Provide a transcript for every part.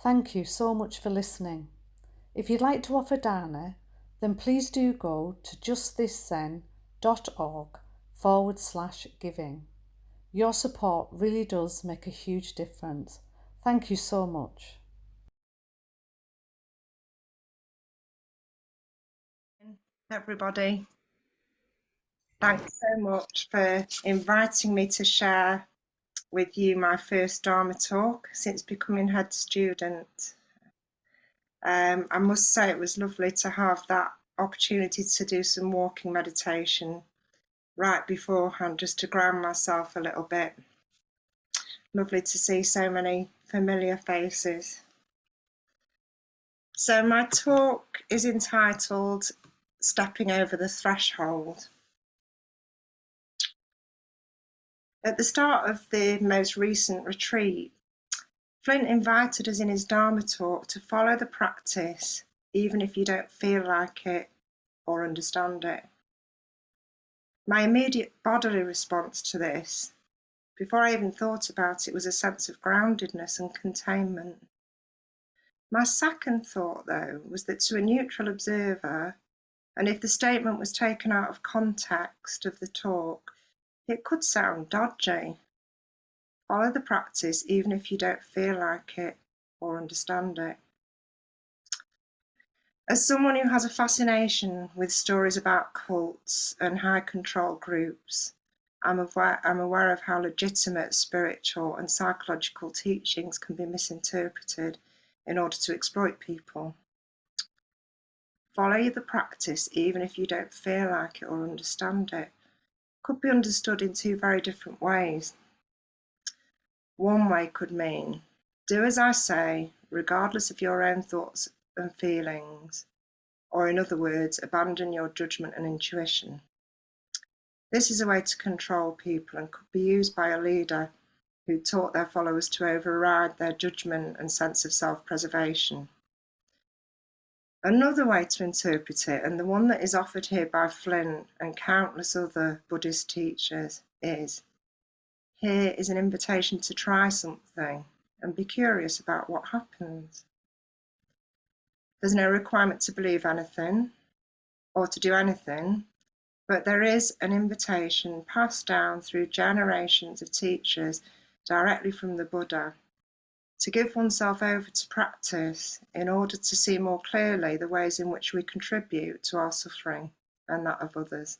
Thank you so much for listening. If you'd like to offer Dana, then please do go to justthiszen.org/giving. Your support really does make a huge difference. Thank you so much. Everybody, thanks so much for inviting me to share with you my first Dharma talk since becoming head student. I must say it was lovely to have that opportunity to do some walking meditation right beforehand, just to ground myself a little bit. Lovely to see so many familiar faces. So my talk is entitled Stepping Over the Threshold. At the start of the most recent retreat, Flint invited us in his Dharma talk to follow the practice, even if you don't feel like it or understand it. My immediate bodily response to this, before I even thought about it, was a sense of groundedness and containment. My second thought, though, was that to a neutral observer, and if the statement was taken out of context of the talk, it could sound dodgy. Follow the practice even if you don't feel like it or understand it. As someone who has a fascination with stories about cults and high control groups, I'm aware of how legitimate spiritual and psychological teachings can be misinterpreted in order to exploit people. Follow the practice even if you don't feel like it or understand it could be understood in two very different ways. One way could mean, do as I say, regardless of your own thoughts and feelings, or in other words, abandon your judgment and intuition. This is a way to control people and could be used by a leader who taught their followers to override their judgment and sense of self-preservation. Another way to interpret it, and the one that is offered here by Flint and countless other Buddhist teachers, is, here is an invitation to try something and be curious about what happens. There's no requirement to believe anything or to do anything, but there is an invitation passed down through generations of teachers directly from the Buddha to give oneself over to practice in order to see more clearly the ways in which we contribute to our suffering and that of others.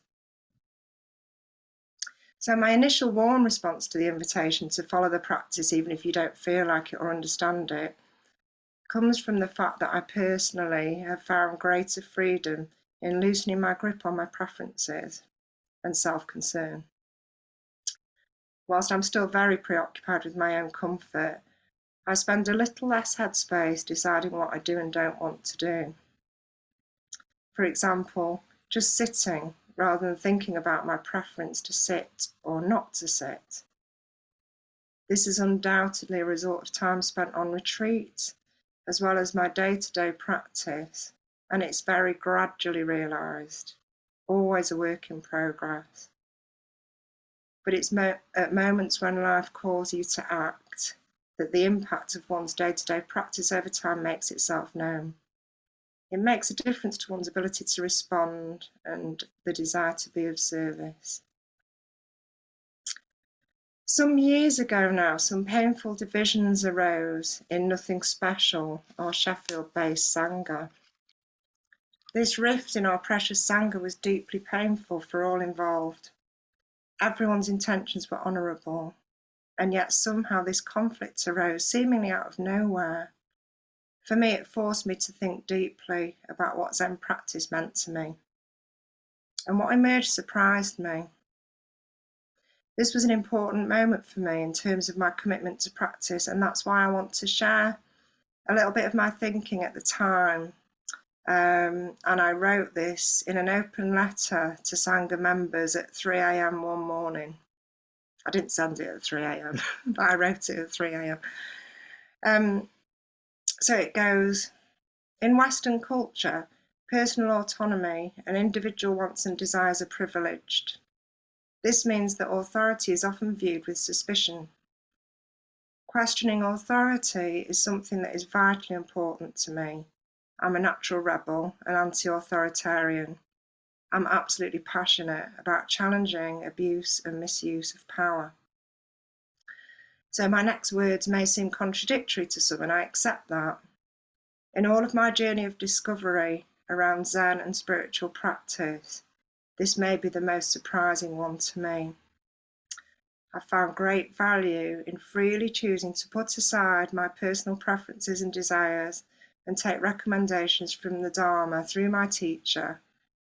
So my initial warm response to the invitation to follow the practice, even if you don't feel like it or understand it, comes from the fact that I personally have found greater freedom in loosening my grip on my preferences and self-concern. Whilst I'm still very preoccupied with my own comfort, I spend a little less headspace deciding what I do and don't want to do. For example, just sitting rather than thinking about my preference to sit or not to sit. This is undoubtedly a result of time spent on retreat, as well as my day-to-day practice, and it's very gradually realised, always a work in progress. But it's at moments when life calls you to act that the impact of one's day-to-day practice over time makes itself known. It makes a difference to one's ability to respond and the desire to be of service. Some years ago now, some painful divisions arose in Nothing Special, our Sheffield-based Sangha. This rift in our precious Sangha was deeply painful for all involved. Everyone's intentions were honourable, and yet somehow this conflict arose seemingly out of nowhere. For me, it forced me to think deeply about what Zen practice meant to me. And what emerged surprised me. This was an important moment for me in terms of my commitment to practice, and that's why I want to share a little bit of my thinking at the time. And I wrote this in an open letter to Sangha members at 3 a.m. one morning. I didn't send it at 3 a.m, but I wrote it at 3 a.m. So it goes, in Western culture, personal autonomy and individual wants and desires are privileged. This means that authority is often viewed with suspicion. Questioning authority is something that is vitally important to me. I'm a natural rebel, an anti-authoritarian. I'm absolutely passionate about challenging abuse and misuse of power. So my next words may seem contradictory to some, and I accept that. In all of my journey of discovery around Zen and spiritual practice, this may be the most surprising one to me. I found great value in freely choosing to put aside my personal preferences and desires and take recommendations from the Dharma through my teacher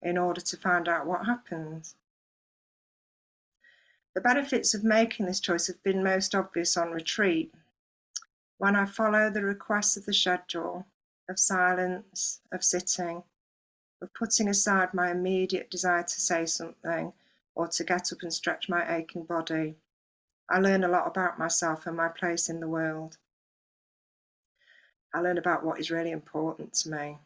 in order to find out what happens. The benefits of making this choice have been most obvious on retreat. When I follow the requests of the schedule, of silence, of sitting, of putting aside my immediate desire to say something or to get up and stretch my aching body, I learn a lot about myself and my place in the world. I learn about what is really important to me.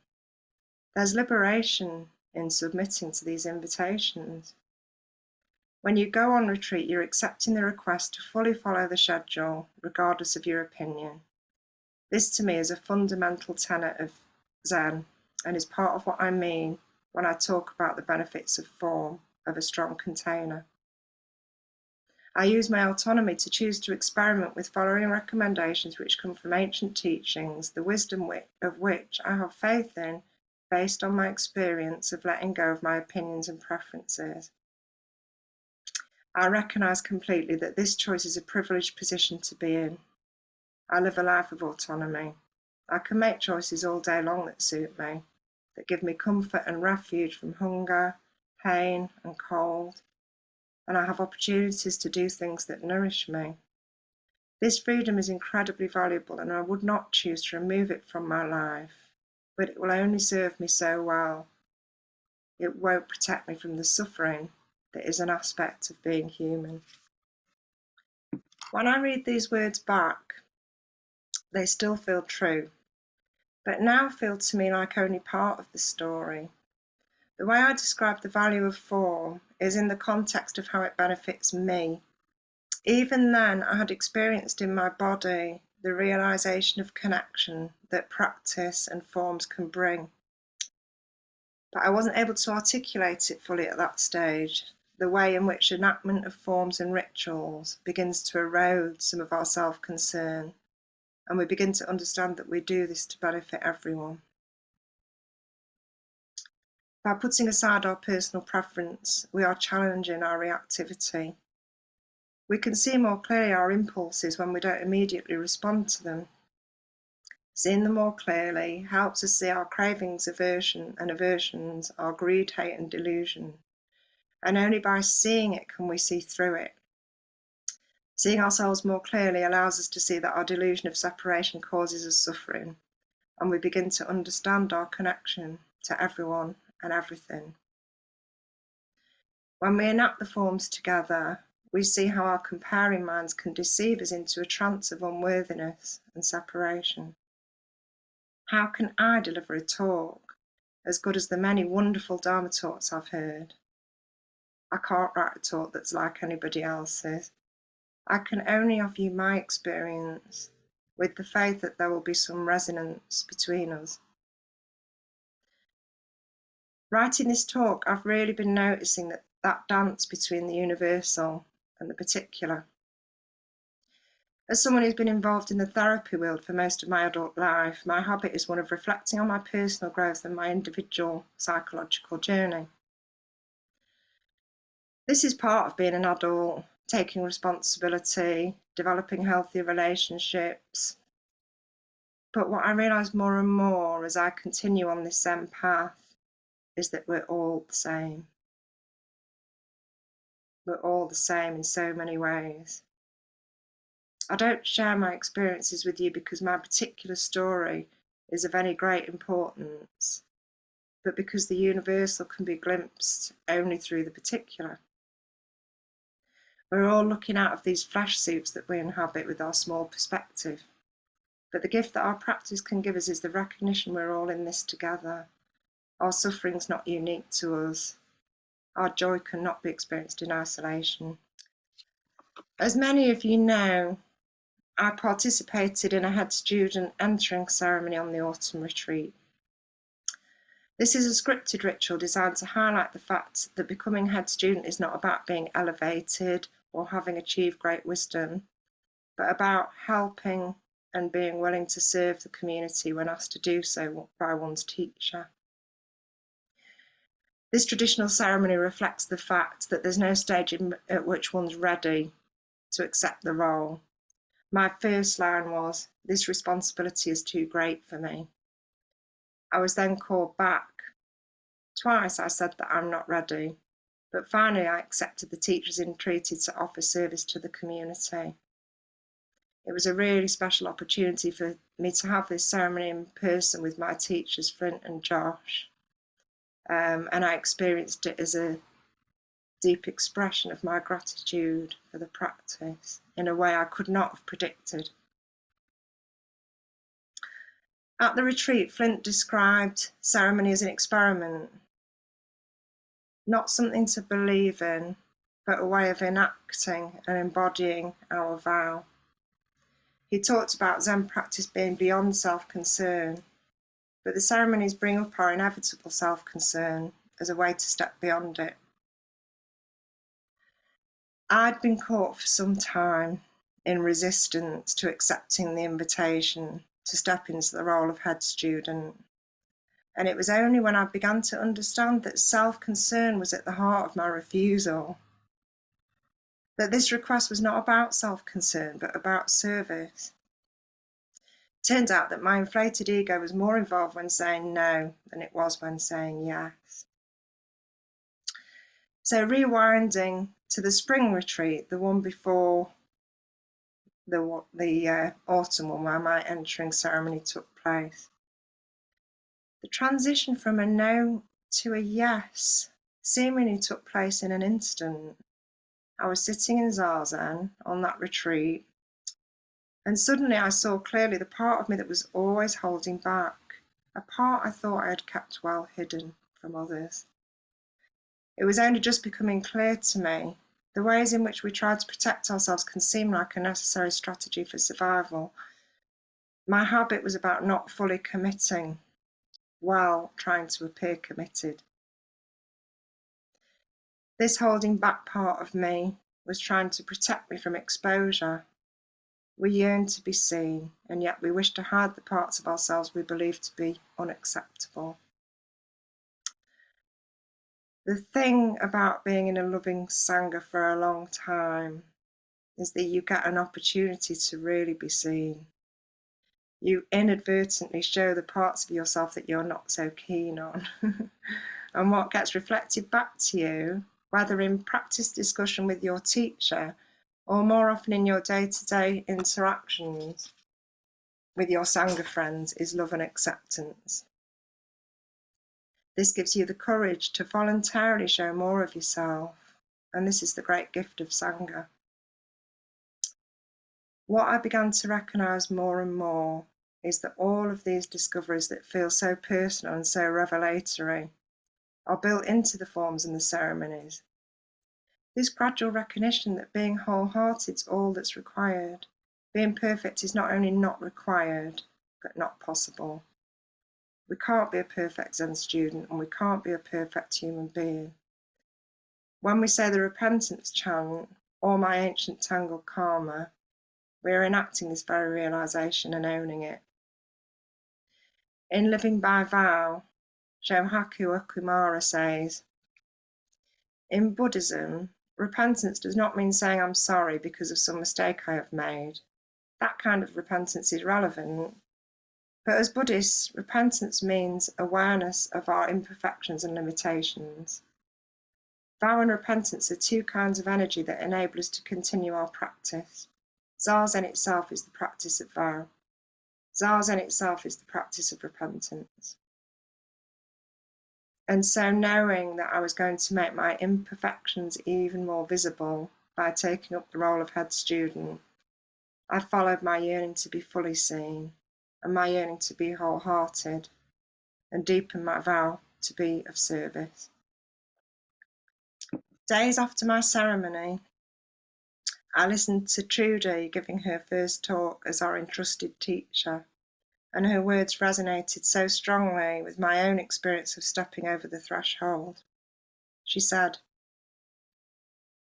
There's liberation in submitting to these invitations. When you go on retreat, you're accepting the request to fully follow the schedule, regardless of your opinion. This to me is a fundamental tenet of Zen and is part of what I mean when I talk about the benefits of form, of a strong container. I use my autonomy to choose to experiment with following recommendations which come from ancient teachings, the wisdom of which I have faith in based on my experience of letting go of my opinions and preferences. I recognise completely that this choice is a privileged position to be in. I live a life of autonomy. I can make choices all day long that suit me, that give me comfort and refuge from hunger, pain, and cold, and I have opportunities to do things that nourish me. This freedom is incredibly valuable, and I would not choose to remove it from my life, but it will only serve me so well. It won't protect me from the suffering that is an aspect of being human. When I read these words back, they still feel true, but now feel to me like only part of the story. The way I describe the value of form is in the context of how it benefits me. Even then, I had experienced in my body the realization of connection that practice and forms can bring. But I wasn't able to articulate it fully at that stage, the way in which enactment of forms and rituals begins to erode some of our self-concern, and we begin to understand that we do this to benefit everyone. By putting aside our personal preference, we are challenging our reactivity. We can see more clearly our impulses when we don't immediately respond to them. Seeing them more clearly helps us see our cravings, aversion, and aversions, our greed, hate, and delusion. And only by seeing it can we see through it. Seeing ourselves more clearly allows us to see that our delusion of separation causes us suffering, and we begin to understand our connection to everyone and everything. When we enact the forms together, we see how our comparing minds can deceive us into a trance of unworthiness and separation. How can I deliver a talk as good as the many wonderful Dharma talks I've heard? I can't write a talk that's like anybody else's. I can only offer you my experience with the faith that there will be some resonance between us. Writing this talk, I've really been noticing that dance between the universal and the particular. As someone who's been involved in the therapy world for most of my adult life, my habit is one of reflecting on my personal growth and my individual psychological journey. This is part of being an adult, taking responsibility, developing healthy relationships. But what I realise more and more as I continue on this Zen path is that we're all the same. We're all the same in so many ways. I don't share my experiences with you because my particular story is of any great importance, but because the universal can be glimpsed only through the particular. We're all looking out of these flesh suits that we inhabit with our small perspective, but the gift that our practice can give us is the recognition we're all in this together. Our suffering's not unique to us. Our joy cannot be experienced in isolation. As many of you know, I participated in a head student entering ceremony on the autumn retreat. This is a scripted ritual designed to highlight the fact that becoming head student is not about being elevated or having achieved great wisdom, but about helping and being willing to serve the community when asked to do so by one's teacher. This traditional ceremony reflects the fact that there's no stage at which one's ready to accept the role. My first line was, "This responsibility is too great for me." I was then called back. Twice I said that I'm not ready, but finally I accepted the teacher's entreaty to offer service to the community. It was a really special opportunity for me to have this ceremony in person with my teachers, Flint and Josh. And I experienced it as a deep expression of my gratitude for the practice in a way I could not have predicted. At the retreat, Flint described ceremony as an experiment, not something to believe in, but a way of enacting and embodying our vow. He talked about Zen practice being beyond self-concern, but the ceremonies bring up our inevitable self-concern as a way to step beyond it. I'd been caught for some time in resistance to accepting the invitation to step into the role of head student. And it was only when I began to understand that self-concern was at the heart of my refusal, that this request was not about self-concern, but about service. It turned out that my inflated ego was more involved when saying no than it was when saying yes. So rewinding to the spring retreat, the one before the autumn one where my entering ceremony took place, the transition from a no to a yes seemingly took place in an instant. I was sitting in Zazen on that retreat, and suddenly I saw clearly the part of me that was always holding back, a part I thought I had kept well hidden from others. It was only just becoming clear to me. The ways in which we try to protect ourselves can seem like a necessary strategy for survival. My habit was about not fully committing while trying to appear committed. This holding back part of me was trying to protect me from exposure. We yearn to be seen, and yet we wish to hide the parts of ourselves we believe to be unacceptable. The thing about being in a loving Sangha for a long time is that you get an opportunity to really be seen. You inadvertently show the parts of yourself that you're not so keen on. And what gets reflected back to you, whether in practice discussion with your teacher or more often in your day-to-day interactions with your Sangha friends, is love and acceptance. This gives you the courage to voluntarily show more of yourself, and this is the great gift of Sangha. What I began to recognise more and more is that all of these discoveries that feel so personal and so revelatory are built into the forms and the ceremonies. This gradual recognition that being wholehearted is all that's required. Being perfect is not only not required, but not possible. We can't be a perfect Zen student, and we can't be a perfect human being. When we say the repentance chant, or my ancient tangled karma, we are enacting this very realization and owning it. In Living by Vow, Shohaku Okumara says, in Buddhism, repentance does not mean saying I'm sorry because of some mistake I have made. That kind of repentance is relevant. But as Buddhists, repentance means awareness of our imperfections and limitations. Vow and repentance are two kinds of energy that enable us to continue our practice. Zazen itself is the practice of vow. Zazen itself is the practice of repentance. And so knowing that I was going to make my imperfections even more visible by taking up the role of head student, I followed my yearning to be fully seen and my yearning to be wholehearted, and deepened my vow to be of service. Days after my ceremony, I listened to Judy giving her first talk as our entrusted teacher, and her words resonated so strongly with my own experience of stepping over the threshold. She said,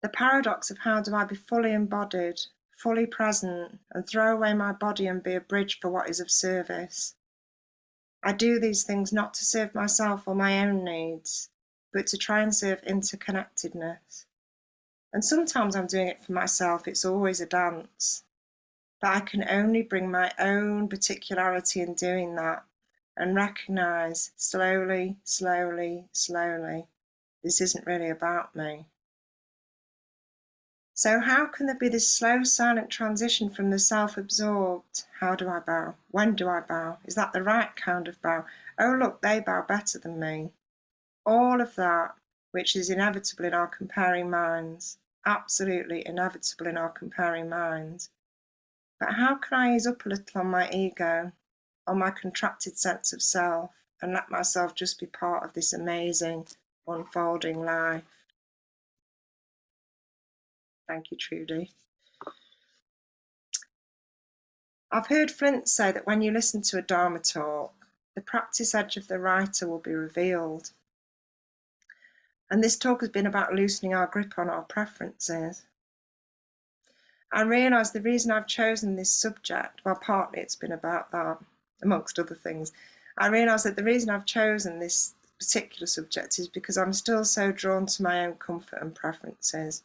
"The paradox of how do I be fully embodied, fully present, and throw away my body and be a bridge for what is of service. I do these things not to serve myself or my own needs, but to try and serve interconnectedness. And sometimes I'm doing it for myself, it's always a dance. But I can only bring my own particularity in doing that and recognise slowly, slowly, slowly, this isn't really about me." So how can there be this slow, silent transition from the self-absorbed, how do I bow? When do I bow? Is that the right kind of bow? Oh, look, they bow better than me. All of that, which is inevitable in our comparing minds, absolutely inevitable in our comparing minds. But how can I ease up a little on my ego, on my contracted sense of self, and let myself just be part of this amazing, unfolding life? Thank you, Trudy. I've heard Flint say that when you listen to a Dharma talk, the practice edge of the writer will be revealed. And this talk has been about loosening our grip on our preferences. I realise the reason I've chosen this subject, well, partly it's been about that, amongst other things. I realise that the reason I've chosen this particular subject is because I'm still so drawn to my own comfort and preferences.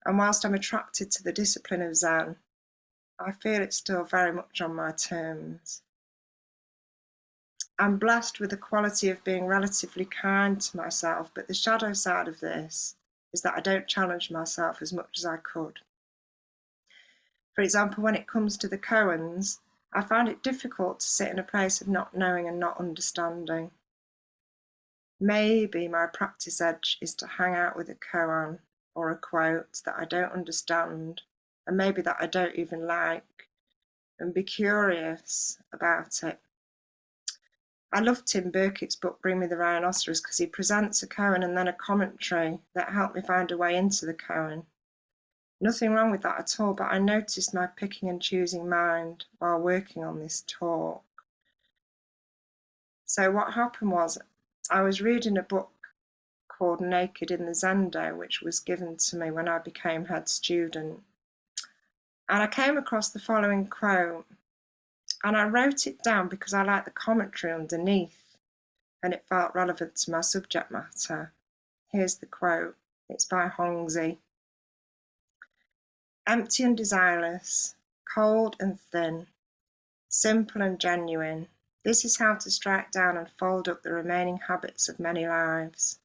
And whilst I'm attracted to the discipline of Zen, I feel it's still very much on my terms. I'm blessed with the quality of being relatively kind to myself, but the shadow side of this is that I don't challenge myself as much as I could. For example, when it comes to the koans, I find it difficult to sit in a place of not knowing and not understanding. Maybe my practice edge is to hang out with a koan or a quote that I don't understand, and maybe that I don't even like, and be curious about it. I love Tim Burkitt's book Bring Me the Rhinoceros because he presents a koan and then a commentary that helped me find a way into the koan. Nothing wrong with that at all, but I noticed my picking and choosing mind while working on this talk. So what happened was, I was reading a book called Naked in the Zendo, which was given to me when I became head student. And I came across the following quote, and I wrote it down because I liked the commentary underneath, and it felt relevant to my subject matter. Here's the quote. It's by Hongzi. "Empty and desireless, cold and thin, simple and genuine, this is how to strike down and fold up the remaining habits of many lives.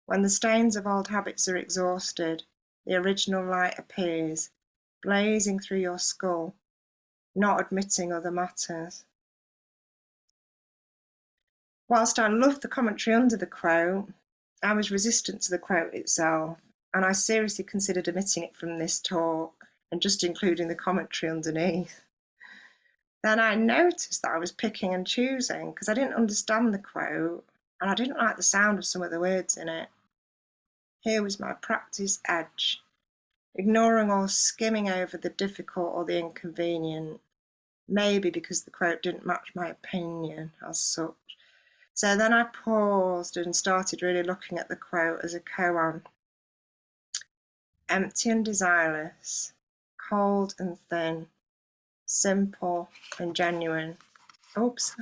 When the stains of old habits are exhausted, the original light appears, blazing through your skull, not admitting other matters." Whilst I loved the commentary under the quote, I was resistant to the quote itself, and I seriously considered omitting it from this talk and just including the commentary underneath. Then I noticed that I was picking and choosing because I didn't understand the quote and I didn't like the sound of some of the words in it. Here was my practice edge, ignoring or skimming over the difficult or the inconvenient, maybe because the quote didn't match my opinion as such. So then I paused and started really looking at the quote as a koan. Empty and desireless, cold and thin, simple and genuine. Oops.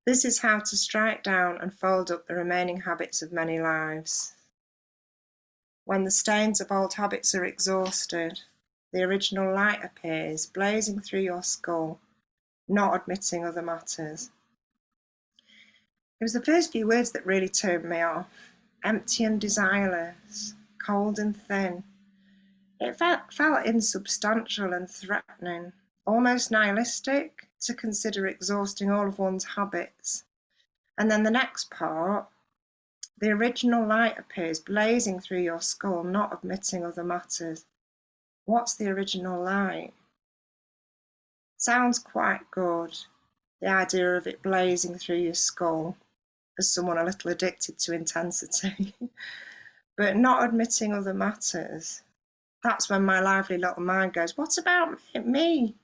This is how to strike down and fold up the remaining habits of many lives. When the stains of old habits are exhausted, the original light appears, blazing through your skull, not admitting other matters. It was the first few words that really turned me off. Empty and desireless, cold and thin. It felt insubstantial and threatening, almost nihilistic to consider exhausting all of one's habits. And then the next part, the original light appears, blazing through your skull, not admitting other matters. What's the original light? Sounds quite good, the idea of it blazing through your skull, as someone a little addicted to intensity. But not admitting other matters. that's when my lively little mind goes, what about me?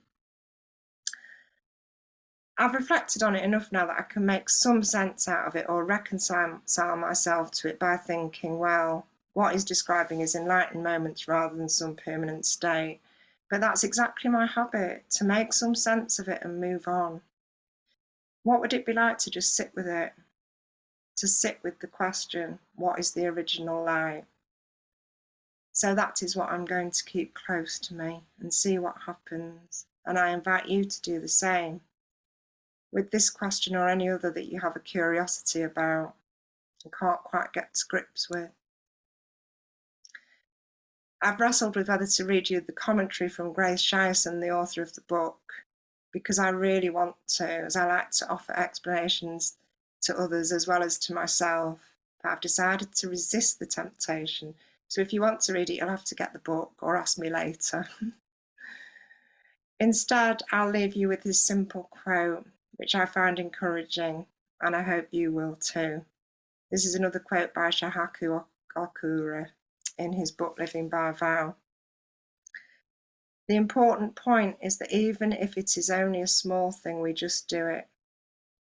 I've reflected on it enough now that I can make some sense out of it or reconcile myself to it by thinking, well, what he's describing is enlightened moments rather than some permanent state. But that's exactly my habit, to make some sense of it and move on. What would it be like to just sit with it? To sit with the question, what is the original light? So that is what I'm going to keep close to me and see what happens. And I invite you to do the same with this question or any other that you have a curiosity about and can't quite get to grips with. I've wrestled with whether to read you the commentary from Grace Shireson, the author of the book, because I really want to, as I like to offer explanations to others as well as to myself. But I've decided to resist the temptation. So if you want to read it, you'll have to get the book or ask me later. Instead, I'll leave you with this simple quote, which I find encouraging, and I hope you will too. This is another quote by Shahaku Okura in his book Living by Vow. The important point is that even if it is only a small thing, we just do it.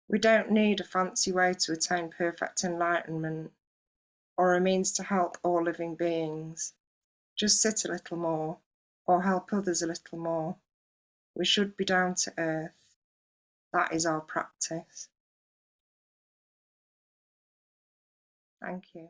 We don't need a fancy way to attain perfect enlightenment or a means to help all living beings. Just sit a little more or help others a little more. We should be down to earth. That is our practice. Thank you.